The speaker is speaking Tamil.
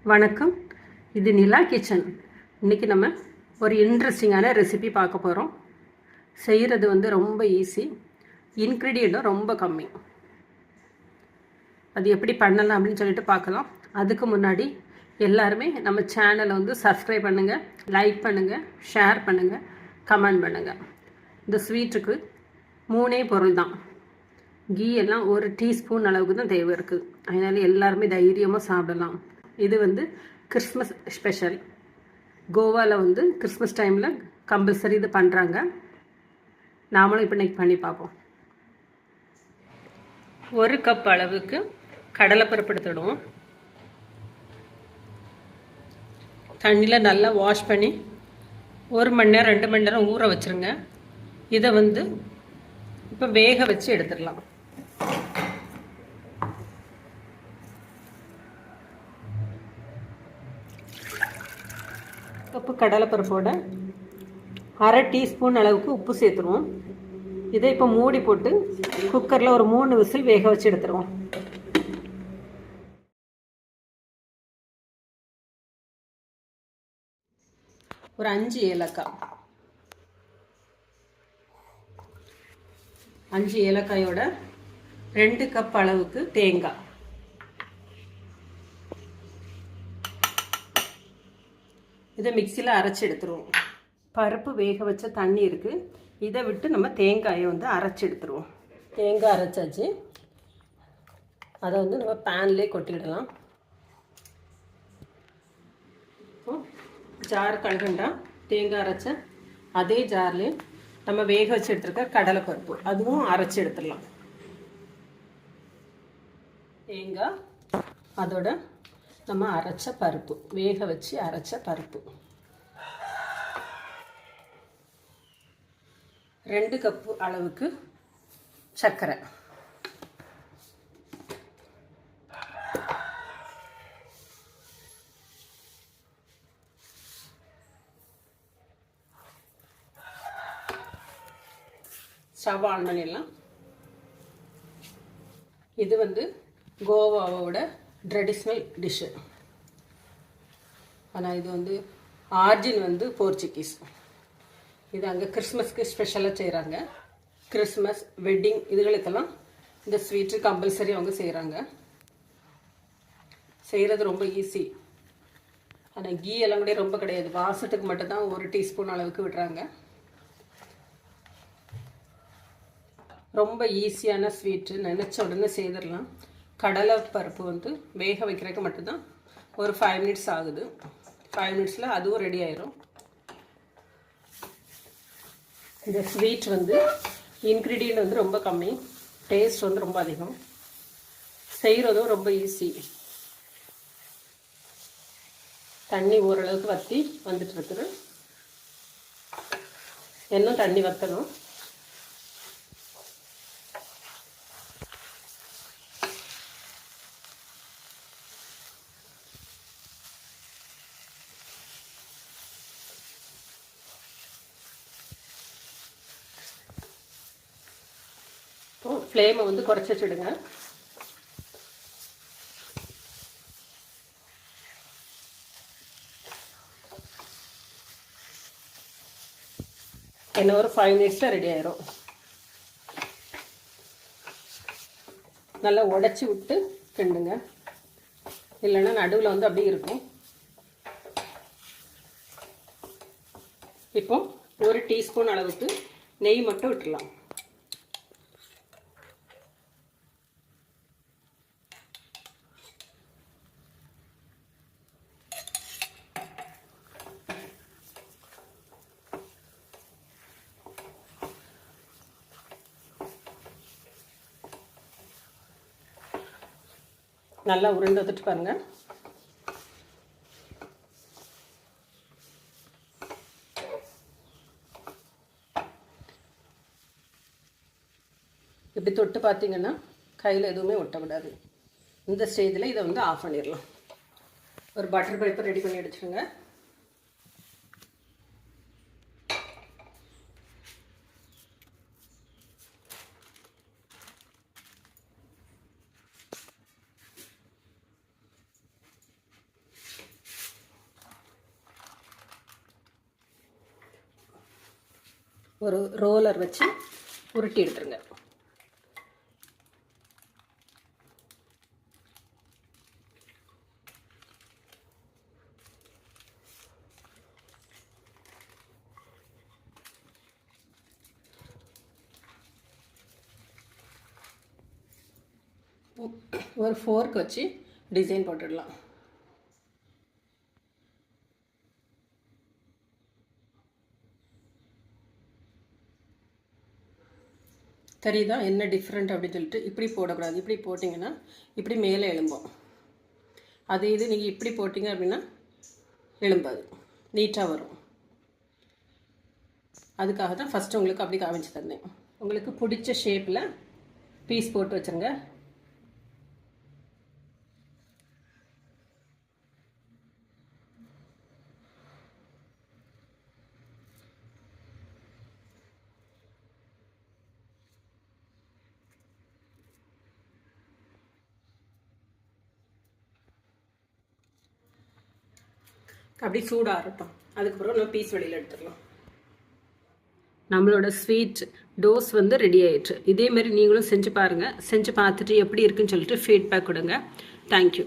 வணக்கம். இது நிலா கிச்சன். இன்றைக்கி நம்ம ஒரு இன்ட்ரெஸ்டிங்கான ரெசிபி பார்க்க போகிறோம். செய்கிறது ரொம்ப ஈஸி, இன்க்ரீடியண்ட்டும் ரொம்ப கம்மி. அது எப்படி பண்ணலாம் அப்படின்னு சொல்லிட்டு பார்க்கலாம். அதுக்கு முன்னாடி எல்லாருமே நம்ம சேனலை சப்ஸ்கிரைப் பண்ணுங்கள், லைக் பண்ணுங்கள், ஷேர் பண்ணுங்கள், கமெண்ட் பண்ணுங்கள். இந்த ஸ்வீட்டுக்கு 3 பொருள் தான். கீ எல்லாம் 1 டீஸ்பூன் அளவுக்கு தான் தேவை இருக்குது. அதனால் எல்லாருமே தைரியமாக சாப்பிடலாம். இது கிறிஸ்மஸ் ஸ்பெஷல். கோவாவில் கிறிஸ்மஸ் டைமில் கம்பல்சரி இது பண்ணுறாங்க. நாமளும் இப்போ இன்றைக்கி பண்ணி பார்ப்போம். 1 கப் அளவுக்கு கடலைப்பருப்பு எடுத்துடுவோம். தண்ணியில் நல்லா வாஷ் பண்ணி 1 மணி நேரம் 2 மணி நேரம் ஊற வச்சுருங்க. இதை இப்போ வேக வச்சு எடுத்துடலாம். கப்பு கடலைப்பருப்போட 1/2 டீஸ்பூன் அளவுக்கு உப்பு சேர்த்துருவோம். இதை இப்போ மூடி போட்டு குக்கரில் ஒரு 3 விசில் வேக வச்சு எடுத்துருவோம். ஒரு 5 ஏலக்காய், 5 ஏலக்காயோட 2 கப் அளவுக்கு தேங்காய், இதை மிக்சியில் அரைச்சி எடுத்துருவோம். பருப்பு வேக வச்ச தண்ணி இருக்குது, இதை விட்டு நம்ம தேங்காயை அரைச்சி எடுத்துருவோம். தேங்காய் அரைச்சாச்சு. அதை நம்ம பேன்லேயே கொட்டிடலாம். ஜார் கழுகண்டா தேங்காய் அரைச்ச அதே ஜார்லேயே நம்ம வேக வச்சு எடுத்துருக்க கடலைப்பருப்பு அதுவும் அரைச்சி எடுத்துடலாம். தேங்காய் அதோட நம்ம அரைச்ச பருப்பு, வேக வச்சு அரைச்ச பருப்பு, 2 கப்பு அளவுக்கு சர்க்கரை, ஸ்டவ் ஆன் பண்ணிடலாம். இது கோவாவோட ட்ரெடிஷ்னல் டிஷ்ஷு. ஆனால் இது ஆர்ஜின் போர்ச்சுகீஸ். இது அங்கே கிறிஸ்மஸ்க்கு ஸ்பெஷலாக செய்கிறாங்க. கிறிஸ்மஸ், வெட்டிங் இதுகளுக்கெல்லாம் இந்த ஸ்வீட்டு கம்பல்சரி அவங்க செய்கிறாங்க. செய்கிறது ரொம்ப ஈஸி. ஆனால் கீ எல்லாம் கூட ரொம்ப கிடையாது. வாசத்துக்கு மட்டும்தான் 1 டீஸ்பூன் அளவுக்கு விடுறாங்க. ரொம்ப ஈஸியான ஸ்வீட்டு, நினச்ச உடனே செய்திடலாம். கடலை பருப்பு வேக வைக்கிறதுக்கு மட்டும்தான் ஒரு 5 மினிட்ஸ் ஆகுது. 5 மினிட்ஸில் அதுவும் ரெடி ஆயிரும். இந்த ஸ்வீட் இன்க்ரீடியன்ட் ரொம்ப கம்மி, டேஸ்ட் ரொம்ப அதிகம், செய்கிறதும் ரொம்ப ஈஸி. தண்ணி ஓரளவுக்கு வற்றி வந்துட்டு இருக்குது. இன்னும் தண்ணி வற்றணும். ஃப்ளேமை குறைச்சி வச்சுடுங்க. இன்னும் ஒரு 5 மினிட்ஸில் ரெடி ஆயிரும். நல்லா உடச்சி விட்டு கிண்டுங்க, இல்லைன்னா நடுவில் அப்படியே இருக்கும். இப்போ 1 டீஸ்பூன் அளவுக்கு நெய் மட்டும் விட்டுடலாம். நல்லா உருண்டை வந்துட்டு பாருங்க. இப்படி தொட்டு பார்த்தீங்கன்னா கையில் எதுவுமே ஒட்ட விடாது. இந்த ஸ்டேஜில் இதை ஆஃப் பண்ணிடலாம். ஒரு பட்டர் பேப்பர் ரெடி பண்ணி எடுத்துருங்க. ஒரு ரோலர் வச்சு உருட்டி எடுத்துருங்க. ஒரு ஃபோர்க் வச்சு டிசைன் போட்டுடலாம். தெரியுதா என்ன டிஃப்ரெண்ட் அப்படின்னு சொல்லிட்டு? இப்படி போடக்கூடாது. இப்படி போட்டிங்கன்னா இப்படி மேலே எழும்போம். அதே இது நீங்கள் இப்படி போட்டிங்க அப்படின்னா எழும்பாது, நீட்டாக வரும். அதுக்காக தான் ஃபஸ்ட்டு உங்களுக்கு அப்படி காமிச்சு தந்தேன். உங்களுக்கு பிடிச்ச ஷேப்பில் பீஸ் போட்டு வச்சுருங்க. அப்படி சூடாகட்டும். அதுக்கப்புறம் நம்ம பீஸ் வெளியில் எடுத்துடலாம். நம்மளோட ஸ்வீட் டோஸ் வந்து ரெடி ஆயிடுச்சு. இதேமாரி நீங்களும் செஞ்சு பாருங்கள். செஞ்சு பார்த்துட்டு எப்படி இருக்குன்னு சொல்லிட்டு ஃபீட்பேக் கொடுங்க. தேங்க்யூ.